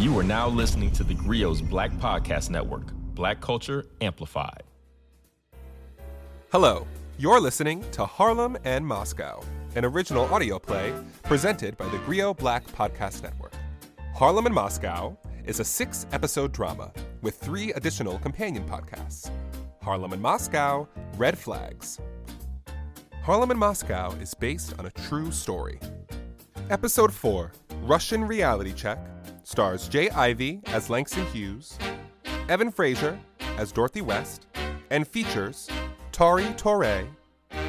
You are now listening to theGrio's Black Podcast Network, Black Culture Amplified. Hello, you're listening to Harlem and Moscow, an original audio play presented by the theGrio Black Podcast Network. Harlem and Moscow is a 6-episode drama with 3 additional companion podcasts. Harlem and Moscow, Red Flags. Harlem and Moscow is based on a true story. Episode 4, Russian Reality Check, stars Ivy as Langston Hughes, Evan Frazier as Dorothy West, and features Torae,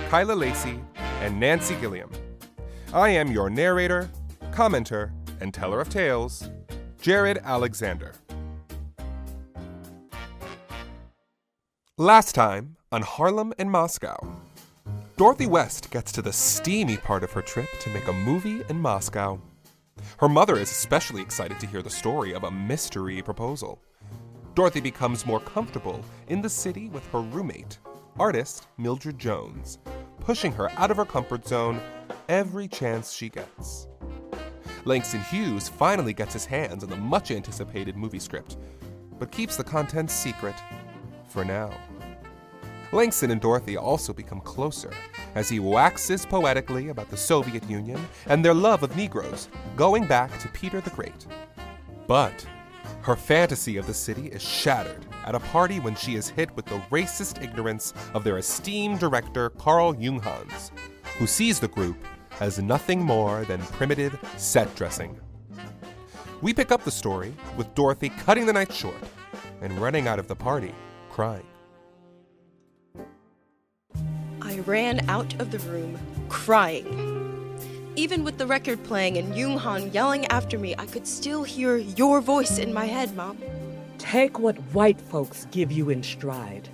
Kyla Lacey, and Nancy Gilliam. I am your narrator, commenter, and teller of tales, Jared Alexander. Last time on Harlem and Moscow, Dorothy West gets to the steamy part of her trip to make a movie in Moscow. Her mother is especially excited to hear the story of a mystery proposal. Dorothy becomes more comfortable in the city with her roommate, artist Mildred Jones, pushing her out of her comfort zone every chance she gets. Langston Hughes finally gets his hands on the much-anticipated movie script, but keeps the contents secret for now. Langston and Dorothy also become closer as he waxes poetically about the Soviet Union and their love of Negroes, going back to Peter the Great. But her fantasy of the city is shattered at a party when she is hit with the racist ignorance of their esteemed director, Junghans, who sees the group as nothing more than primitive set dressing. We pick up the story with Dorothy cutting the night short and running out of the party crying. I ran out of the room, crying. Even with the record playing and Junghans yelling after me, I could still hear your voice in my head, Mom. Take what white folks give you in stride.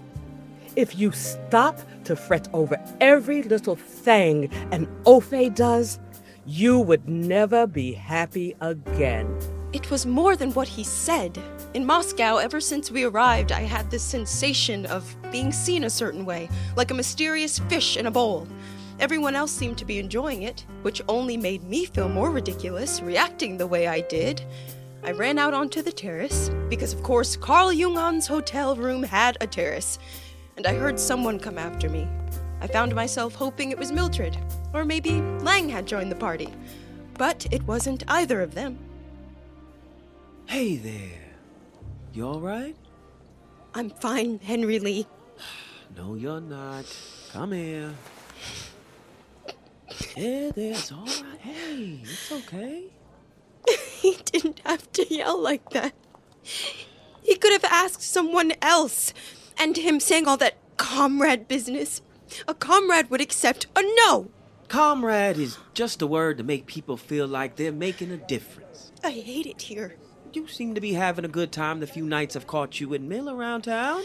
If you stop to fret over every little thing an Ofe does, you would never be happy again. It was more than what he said. In Moscow, ever since we arrived, I had this sensation of being seen a certain way, like a mysterious fish in a bowl. Everyone else seemed to be enjoying it, which only made me feel more ridiculous, reacting the way I did. I ran out onto the terrace, because of course Carl Junghans' hotel room had a terrace, and I heard someone come after me. I found myself hoping it was Mildred, or maybe Lang had joined the party, but it wasn't either of them. Hey there. You all right? I'm fine, Henry Lee. No, you're not. Come here. Yeah, it's all right. Hey, it's okay. He didn't have to yell like that. He could have asked someone else. And him saying all that comrade business. A comrade would accept a no. Comrade is just a word to make people feel like they're making a difference. I hate it here. You seem to be having a good time the few nights I've caught you and Mill around town.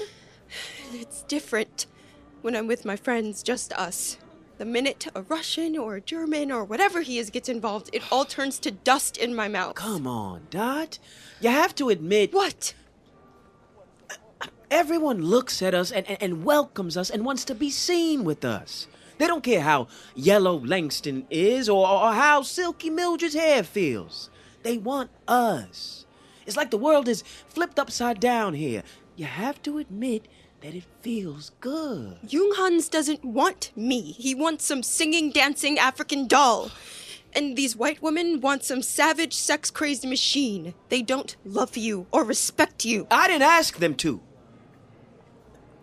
It's different when I'm with my friends, just us. The minute a Russian or a German or whatever he is gets involved, it all turns to dust in my mouth. Come on, Dot. You have to admit... What? Everyone looks at us and welcomes us and wants to be seen with us. They don't care how yellow Langston is or how silky Mildred's hair feels. They want us. It's like the world is flipped upside down here. You have to admit that it feels good. Junghans doesn't want me. He wants some singing, dancing African doll. And these white women want some savage, sex-crazed machine. They don't love you or respect you. I didn't ask them to.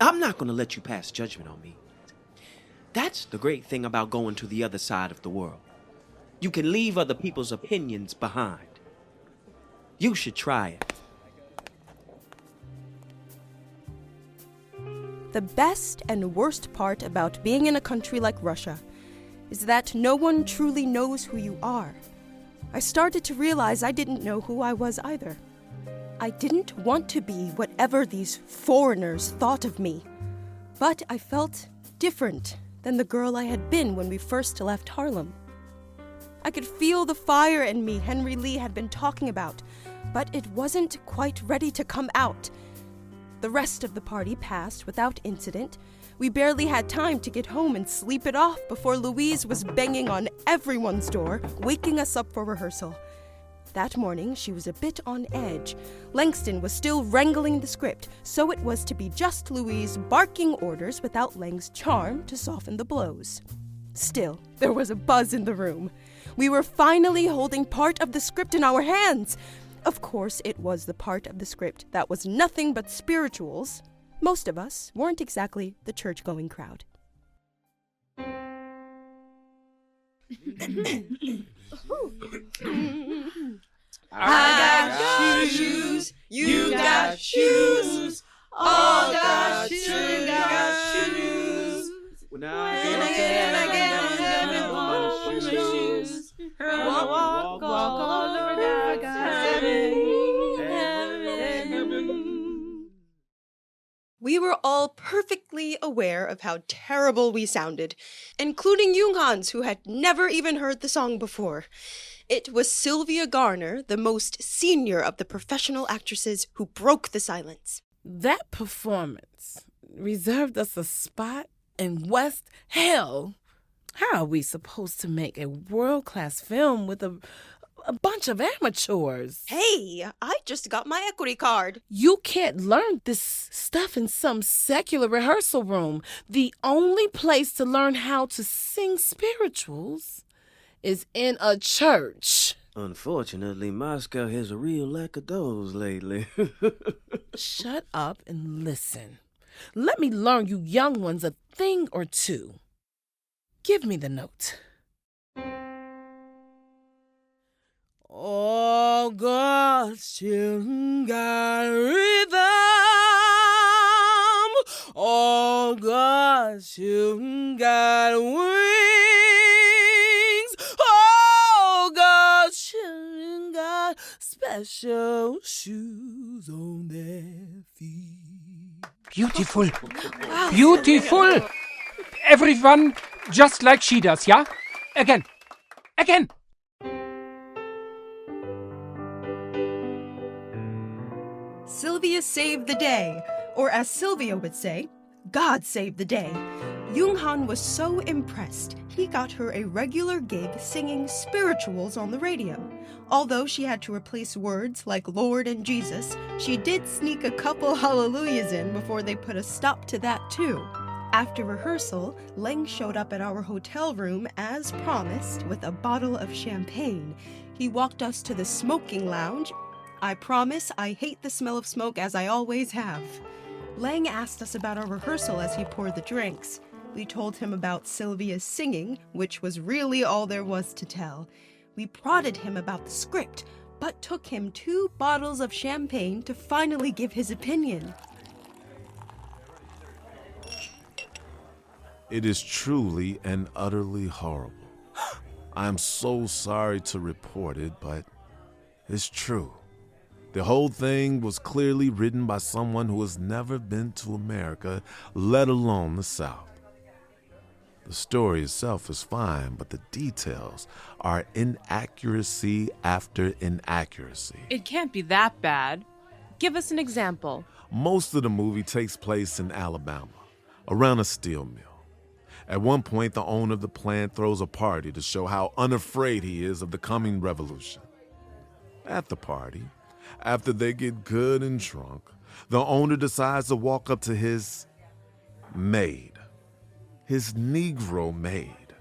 I'm not going to let you pass judgment on me. That's the great thing about going to the other side of the world. You can leave other people's opinions behind. You should try it. The best and worst part about being in a country like Russia is that no one truly knows who you are. I started to realize I didn't know who I was either. I didn't want to be whatever these foreigners thought of me, but I felt different than the girl I had been when we first left Harlem. I could feel the fire in me Henry Lee had been talking about, but it wasn't quite ready to come out. The rest of the party passed without incident. We barely had time to get home and sleep it off before Louise was banging on everyone's door, waking us up for rehearsal. That morning, she was a bit on edge. Langston was still wrangling the script, so it was to be just Louise barking orders without Lang's charm to soften the blows. Still, there was a buzz in the room. We were finally holding part of the script in our hands. Of course, it was the part of the script that was nothing but spirituals. Most of us weren't exactly the church-going crowd. I got shoes, you got shoes, all got shoes, you got shoes. When I get on shoes, walk all over heaven. We were all perfectly aware of how terrible we sounded, including Junghans, who had never even heard the song before. It was Sylvia Garner, the most senior of the professional actresses, who broke the silence. That performance reserved us a spot in West Hell. How are we supposed to make a world-class film with a bunch of amateurs? Hey, I just got my equity card. You can't learn this stuff in some secular rehearsal room. The only place to learn how to sing spirituals is in a church. Unfortunately, Moscow has a real lack of those lately. Shut up and listen. Let me learn you young ones a thing or two. Give me the note. All God's children got rhythm. All God's children got wings. All God's children got special shoes on their feet. Beautiful. Beautiful. Everyone just like she does, yeah? Again. Again. Sylvia saved the day, or as Sylvia would say, God saved the day. Junghans was so impressed, he got her a regular gig singing spirituals on the radio. Although she had to replace words like Lord and Jesus, she did sneak a couple hallelujahs in before they put a stop to that too. After rehearsal, Lang showed up at our hotel room as promised with a bottle of champagne. He walked us to the smoking lounge. I promise I hate the smell of smoke, as I always have. Lang asked us about our rehearsal as he poured the drinks. We told him about Sylvia's singing, which was really all there was to tell. We prodded him about the script, but took him 2 bottles of champagne to finally give his opinion. It is truly and utterly horrible. I'm so sorry to report it, but it's true. The whole thing was clearly written by someone who has never been to America, let alone the South. The story itself is fine, but the details are inaccuracy after inaccuracy. It can't be that bad. Give us an example. Most of the movie takes place in Alabama, around a steel mill. At one point, the owner of the plant throws a party to show how unafraid he is of the coming revolution. At the party, after they get good and drunk, the owner decides to walk up to his maid, his Negro maid,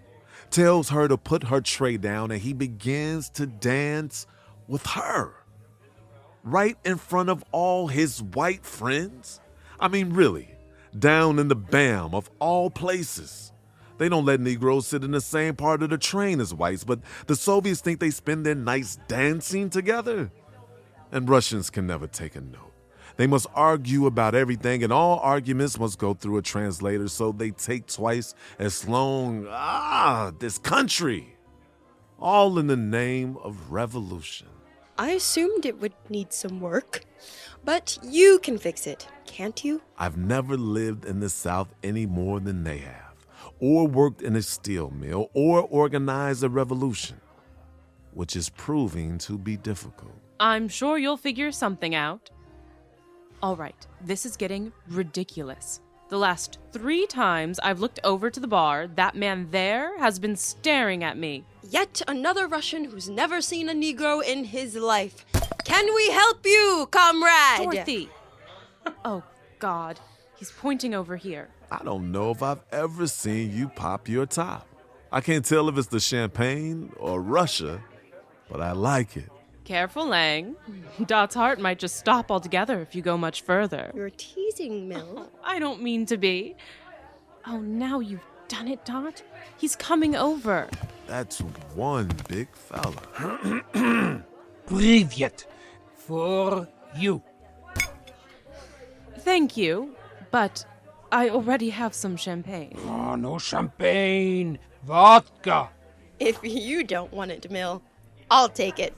tells her to put her tray down, and he begins to dance with her, right in front of all his white friends. I mean, really, down in the BAM of all places. They don't let Negroes sit in the same part of the train as whites, but the Soviets think they spend their nights dancing together. And Russians can never take a note. They must argue about everything, and all arguments must go through a translator, so they take twice as long. This country. All in the name of revolution. I assumed it would need some work, but you can fix it, can't you? I've never lived in the South any more than they have, or worked in a steel mill, or organized a revolution, which is proving to be difficult. I'm sure you'll figure something out. All right, this is getting ridiculous. The last 3 times I've looked over to the bar, that man there has been staring at me. Yet another Russian who's never seen a Negro in his life. Can we help you, comrade? Dorothy! Oh, God. He's pointing over here. I don't know if I've ever seen you pop your top. I can't tell if it's the champagne or Russia, but I like it. Careful, Lang. Dot's heart might just stop altogether if you go much further. You're teasing, Mill. I don't mean to be. Oh, now you've done it, Dot. He's coming over. That's one big fella. Привет. For you. Thank you, but I already have some champagne. Oh, no champagne. Vodka. If you don't want it, Mill, I'll take it.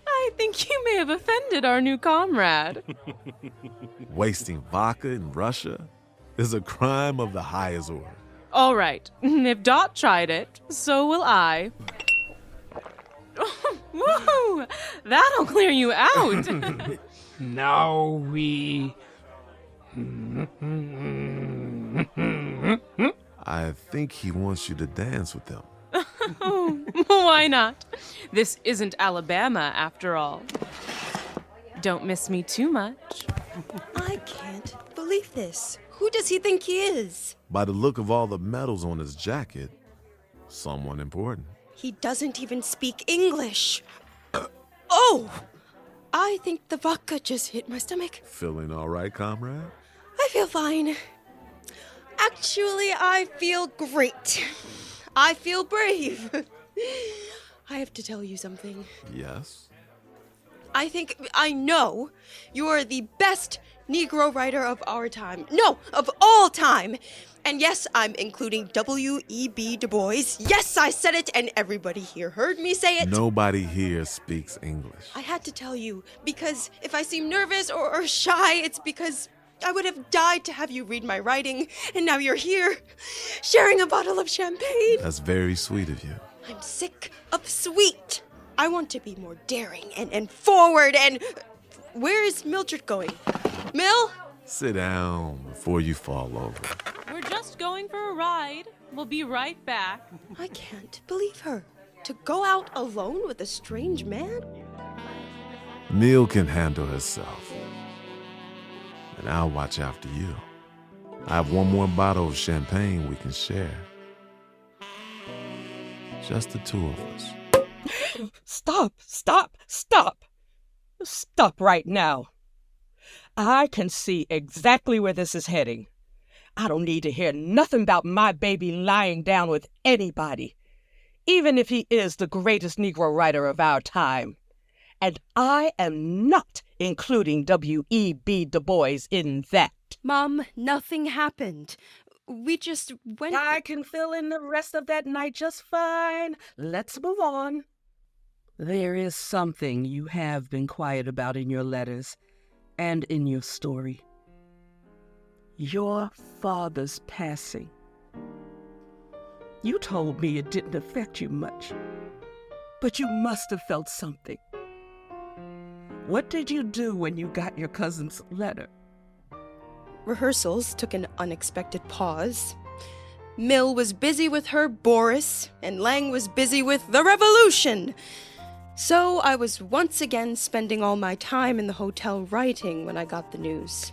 I think you may have offended our new comrade. Wasting vodka in Russia is a crime of the highest order. All right, if Dot tried it, so will I. Woo! That'll clear you out. Now we... I think he wants you to dance with him. Oh, why not? This isn't Alabama, after all. Don't miss me too much. I can't believe this. Who does he think he is? By the look of all the medals on his jacket, someone important. He doesn't even speak English. Oh! I think the vodka just hit my stomach. Feeling all right, comrade? I feel fine. Actually, I feel great. I feel brave. I have to tell you something. Yes? I know you're the best Negro writer of our time. No, of all time. And yes, I'm including W.E.B. Du Bois. Yes, I said it, and everybody here heard me say it. Nobody here speaks English. I had to tell you, because if I seem nervous or shy, it's because I would have died to have you read my writing, and now you're here, sharing a bottle of champagne. That's very sweet of you. I'm sick of sweet. I want to be more daring and forward, and... Where is Mildred going? Mill? Sit down before you fall over. We're just going for a ride. We'll be right back. I can't believe her. To go out alone with a strange man? Mill can handle herself. And I'll watch after you. I have one more bottle of champagne we can share. Just the two of us. Stop, stop, stop. Stop right now. I can see exactly where this is heading. I don't need to hear nothing about my baby lying down with anybody, even if he is the greatest Negro writer of our time. And I am not including W.E.B. Du Bois in that. Mom, nothing happened. We just went... I can fill in the rest of that night just fine. Let's move on. There is something you have been quiet about in your letters and in your story. Your father's passing. You told me it didn't affect you much, but you must have felt something. What did you do when you got your cousin's letter? Rehearsals took an unexpected pause. Mill was busy with her Boris, and Lang was busy with the revolution. So I was once again spending all my time in the hotel writing when I got the news.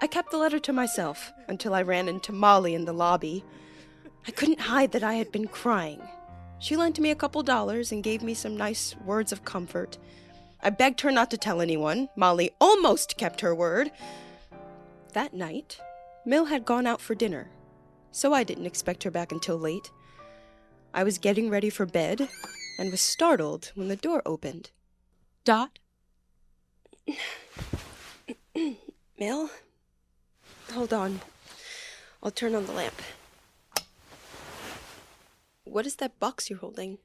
I kept the letter to myself until I ran into Molly in the lobby. I couldn't hide that I had been crying. She lent me a couple dollars and gave me some nice words of comfort. I begged her not to tell anyone. Molly almost kept her word. That night, Mill had gone out for dinner, so I didn't expect her back until late. I was getting ready for bed and was startled when the door opened. Dot? Mill? Hold on. I'll turn on the lamp. What is that box you're holding?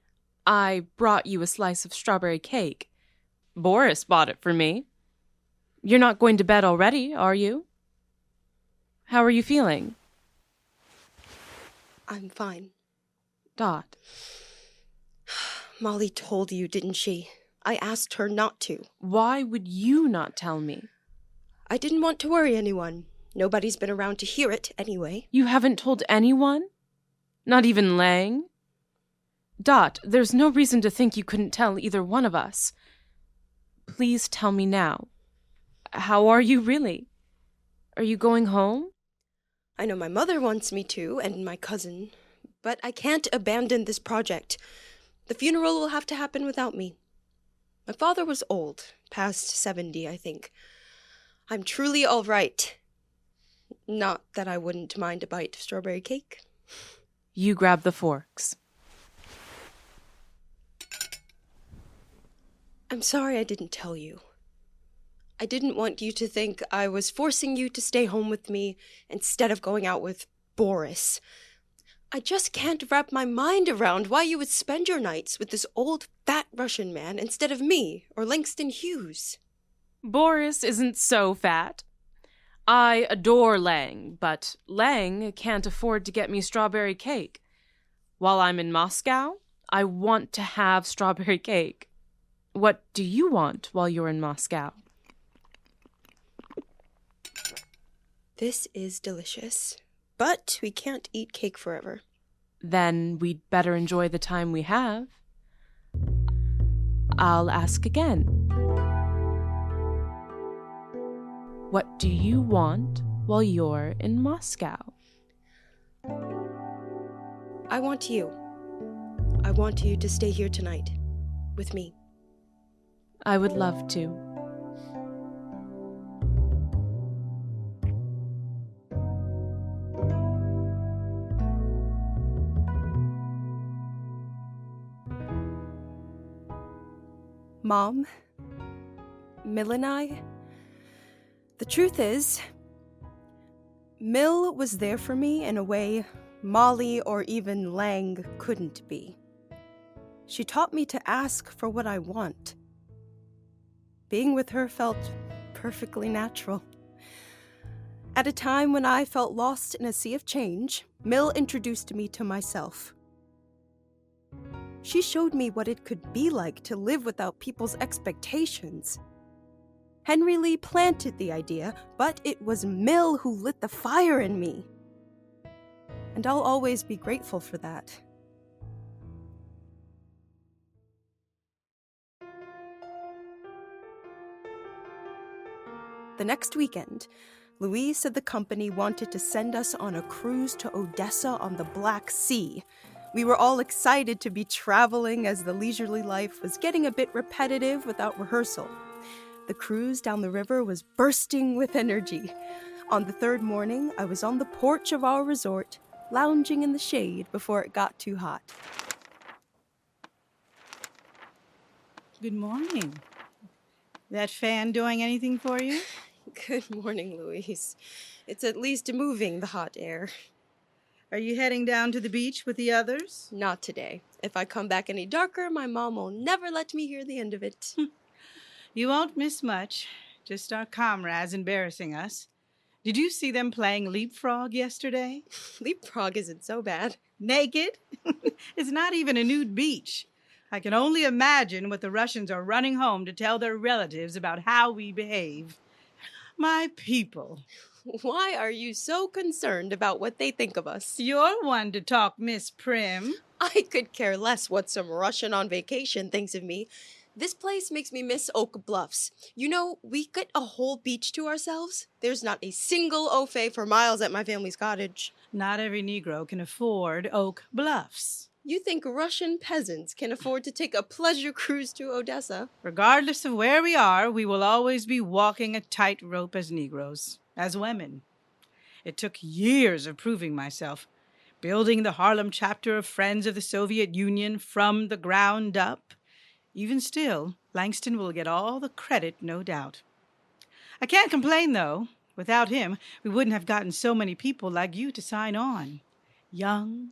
I brought you a slice of strawberry cake. Boris bought it for me. You're not going to bed already, are you? How are you feeling? I'm fine. Dot. Molly told you, didn't she? I asked her not to. Why would you not tell me? I didn't want to worry anyone. Nobody's been around to hear it, anyway. You haven't told anyone? Not even Lang? Dot, there's no reason to think you couldn't tell either one of us. Please tell me now. How are you really? Are you going home? I know my mother wants me to, and my cousin, but I can't abandon this project. The funeral will have to happen without me. My father was old, past 70, I think. I'm truly all right. Not that I wouldn't mind a bite of strawberry cake. You grab the forks. I'm sorry I didn't tell you. I didn't want you to think I was forcing you to stay home with me instead of going out with Boris. I just can't wrap my mind around why you would spend your nights with this old, fat Russian man instead of me or Langston Hughes. Boris isn't so fat. I adore Lang, but Lang can't afford to get me strawberry cake. While I'm in Moscow, I want to have strawberry cake. What do you want while you're in Moscow? This is delicious, but we can't eat cake forever. Then we'd better enjoy the time we have. I'll ask again. What do you want while you're in Moscow? I want you. I want you to stay here tonight, with me. I would love to. Mom, Mill and I, the truth is, Mill was there for me in a way Molly or even Lang couldn't be. She taught me to ask for what I want. Being with her felt perfectly natural. At a time when I felt lost in a sea of change, Mill introduced me to myself. She showed me what it could be like to live without people's expectations. Henry Lee planted the idea, but it was Mill who lit the fire in me. And I'll always be grateful for that. The next weekend, Louise said the company wanted to send us on a cruise to Odessa on the Black Sea. We were all excited to be traveling as the leisurely life was getting a bit repetitive without rehearsal. The cruise down the river was bursting with energy. On the third morning, I was on the porch of our resort, lounging in the shade before it got too hot. Good morning. That fan doing anything for you? Good morning, Louise. It's at least moving the hot air. Are you heading down to the beach with the others? Not today. If I come back any darker, my mom will never let me hear the end of it. You won't miss much. Just our comrades embarrassing us. Did you see them playing leapfrog yesterday? Leapfrog isn't so bad. Naked? It's not even a nude beach. I can only imagine what the Russians are running home to tell their relatives about how we behave. My people. Why are you so concerned about what they think of us? You're one to talk, Miss Prim. I could care less what some Russian on vacation thinks of me. This place makes me miss Oak Bluffs. You know, we get a whole beach to ourselves. There's not a single au fait for miles at my family's cottage. Not every Negro can afford Oak Bluffs. You think Russian peasants can afford to take a pleasure cruise to Odessa? Regardless of where we are, we will always be walking a tightrope as Negroes, as women. It took years of proving myself, building the Harlem chapter of Friends of the Soviet Union from the ground up. Even still, Langston will get all the credit, no doubt. I can't complain, though. Without him, we wouldn't have gotten so many people like you to sign on. Young,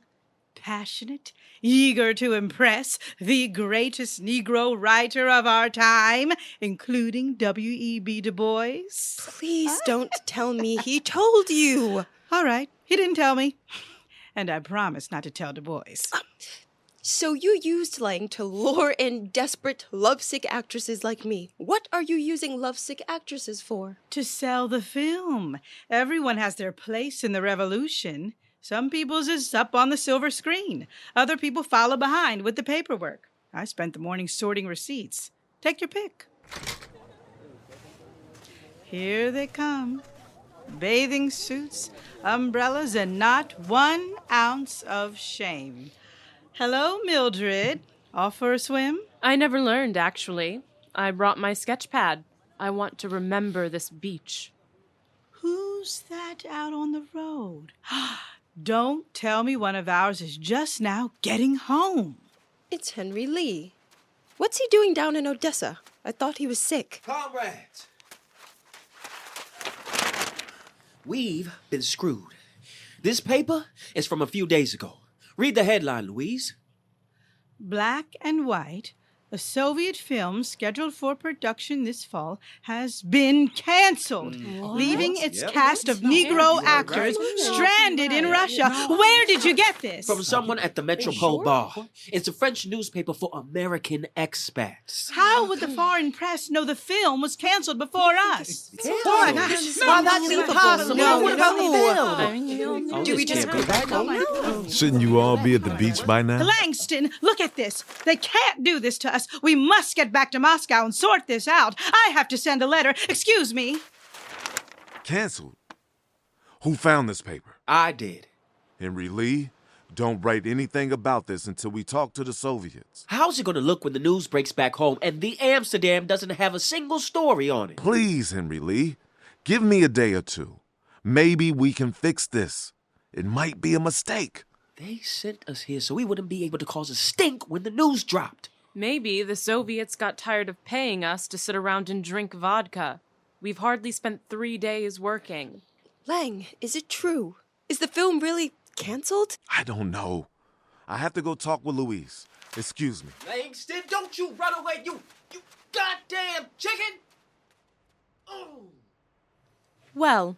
passionate, eager to impress, the greatest Negro writer of our time, including W.E.B. Du Bois. Please don't tell me he told you. All right, he didn't tell me. And I promise not to tell Du Bois. So you used Lang to lure in desperate, lovesick actresses like me. What are you using lovesick actresses for? To sell the film. Everyone has their place in the revolution. Some people's is up on the silver screen. Other people follow behind with the paperwork. I spent the morning sorting receipts. Take your pick. Here they come. Bathing suits, umbrellas, and not 1 ounce of shame. Hello, Mildred. Off for a swim? I never learned, actually. I brought my sketch pad. I want to remember this beach. Who's that out on the road? Don't tell me one of ours is just now getting home. It's Henry Lee. What's he doing down in Odessa? I thought he was sick. Comrades! We've been screwed. This paper is from a few days ago. Read the headline, Louise. Black and White, a Soviet film scheduled for production this fall, has been canceled, leaving its cast of Negro actors stranded in Russia. Where did you get this? From someone at the Metropole Bar. It's a French newspaper for American expats. How would the foreign press know the film was canceled before us? Why, that's impossible. No, What about the film? Do we just go back home? Shouldn't you all be at the beach by now? Langston, look at this. They can't do this to us. We must get back to Moscow and sort this out. I have to send a letter. Excuse me. Canceled? Who found this paper? I did. Henry Lee? Don't write anything about this until we talk to the Soviets. How's it going to look when the news breaks back home and the Amsterdam doesn't have a single story on it? Please, Henry Lee. Give me a day or two. Maybe we can fix this. It might be a mistake. They sent us here so we wouldn't be able to cause a stink when the news dropped. Maybe the Soviets got tired of paying us to sit around and drink vodka. We've hardly spent 3 days working. Lang, is it true? Is the film really canceled? I don't know. I have to go talk with Louise. Excuse me. Langston, don't you run away, you goddamn chicken! Oh. Well,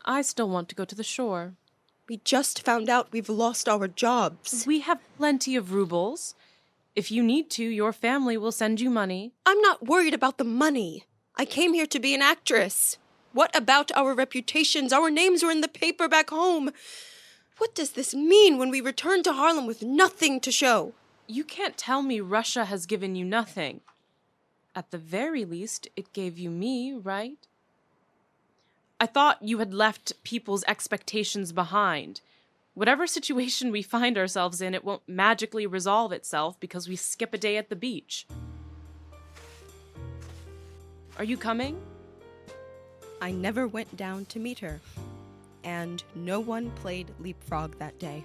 I still want to go to the shore. We just found out we've lost our jobs. We have plenty of rubles. If you need to, your family will send you money. I'm not worried about the money. I came here to be an actress. What about our reputations? Our names were in the paper back home. What does this mean when we return to Harlem with nothing to show? You can't tell me Russia has given you nothing. At the very least, it gave you me, right? I thought you had left people's expectations behind. Whatever situation we find ourselves in, it won't magically resolve itself because we skip a day at the beach. Are you coming? I never went down to meet her, and no one played leapfrog that day.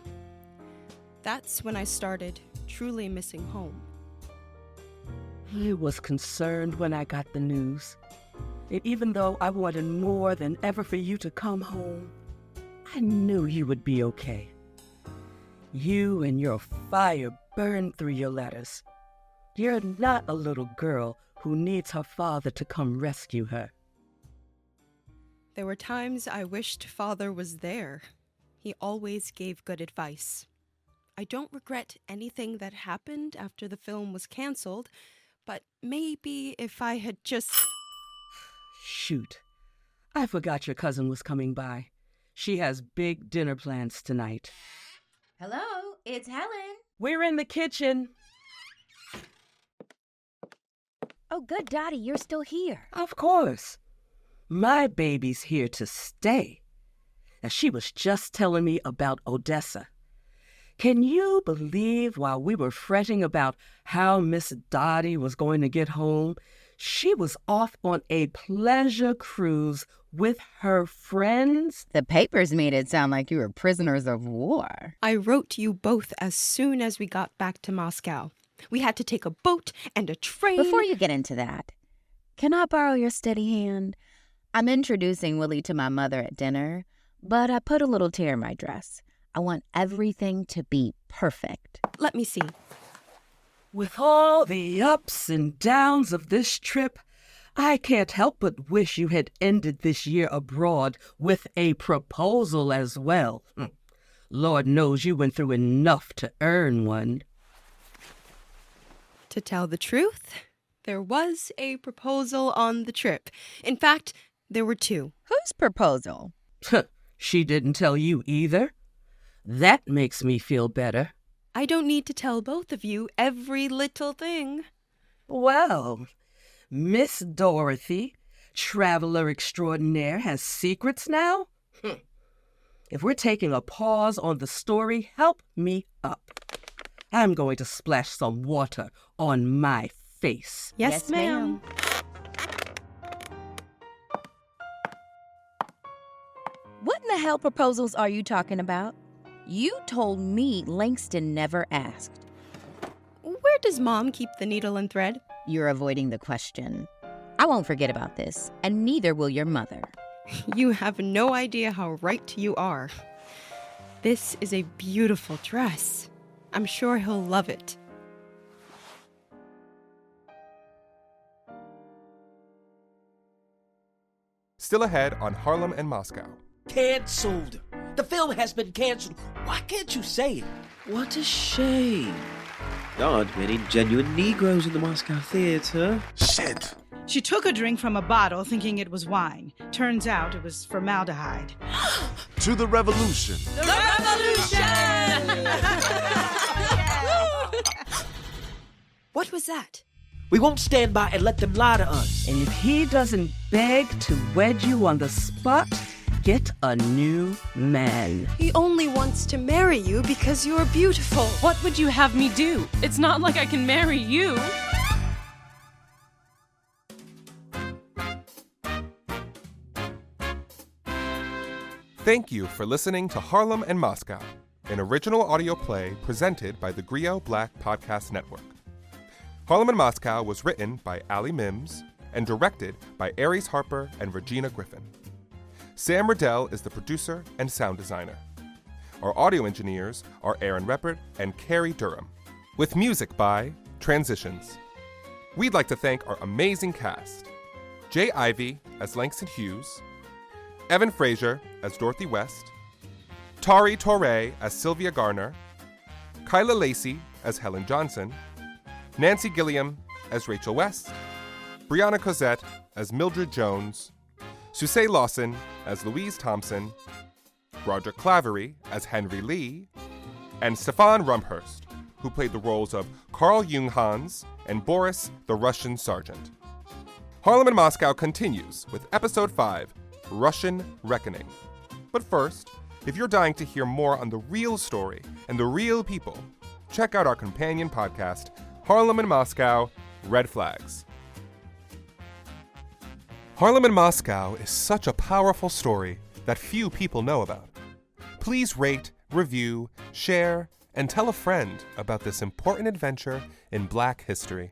That's when I started truly missing home. I was concerned when I got the news. And even though I wanted more than ever for you to come home, I knew you would be okay. You and your fire burned through your letters. You're not a little girl who needs her father to come rescue her. There were times I wished Father was there. He always gave good advice. I don't regret anything that happened after the film was canceled, but maybe if I had just... Shoot. I forgot your cousin was coming by. She has big dinner plans tonight. Hello, it's Helen. We're in the kitchen. Oh, good, Dottie, you're still here. Of course. My baby's here to stay. Now, she was just telling me about Odessa. Can you believe while we were fretting about how Miss Dottie was going to get home, she was off on a pleasure cruise with her friends? The papers made it sound like you were prisoners of war. I wrote you both as soon as we got back to Moscow. We had to take a boat and a train. Before you get into that, can I borrow your steady hand? I'm introducing Willie to my mother at dinner, but I put a little tear in my dress. I want everything to be perfect. Let me see. With all the ups and downs of this trip, I can't help but wish you had ended this year abroad with a proposal as well. Lord knows you went through enough to earn one. To tell the truth, there was a proposal on the trip. In fact, there were two. Whose proposal? She didn't tell you either. That makes me feel better. I don't need to tell both of you every little thing. Well, Miss Dorothy, traveler extraordinaire, has secrets now? If we're taking a pause on the story, help me up. I'm going to splash some water on my face. Yes, ma'am. What in the hell proposals are you talking about? You told me Langston never asked. Where does Mom keep the needle and thread? You're avoiding the question. I won't forget about this, and neither will your mother. You have no idea how right you are. This is a beautiful dress. I'm sure he'll love it. Still ahead on Harlem and Moscow. Cancelled. The film has been cancelled. Why can't you say it? What a shame. There aren't many genuine Negroes in the Moscow theater. Shit! She took a drink from a bottle thinking it was wine. Turns out it was formaldehyde. To the revolution! The revolution! What was that? We won't stand by and let them lie to us. And if he doesn't beg to wed you on the spot, get a new man. He only wants to marry you because you're beautiful. What would you have me do? It's not like I can marry you. Thank you for listening to Harlem and Moscow, an original audio play presented by the theGrio Black Podcast Network. Harlem and Moscow was written by Alle Mims and directed by Aries Harper and Regina Griffin. Sam Riddell is the producer and sound designer. Our audio engineers are Aaron Reppert and Carrie Durham, with music by Transitions. We'd like to thank our amazing cast: J. Ivy as Langston Hughes, Evan Frazier as Dorothy West, Torae as Sylvia Garner, Kyla Lacey as Helen Johnson, Nancy Gilliam as Rachel West, Breanna Cosette as Mildred Jones, Susaye Lawson as Louise Thompson, Broderick Clavery as Henry Lee, and Stephan Rumphurst, who played the roles of Carl Junghans and Boris, the Russian sergeant. Harlem and Moscow continues with Episode 5, Russian Reckoning. But first, if you're dying to hear more on the real story and the real people, check out our companion podcast, Harlem and Moscow, Red Flags. Harlem and Moscow is such a powerful story that few people know about. Please rate, review, share, and tell a friend about this important adventure in Black history.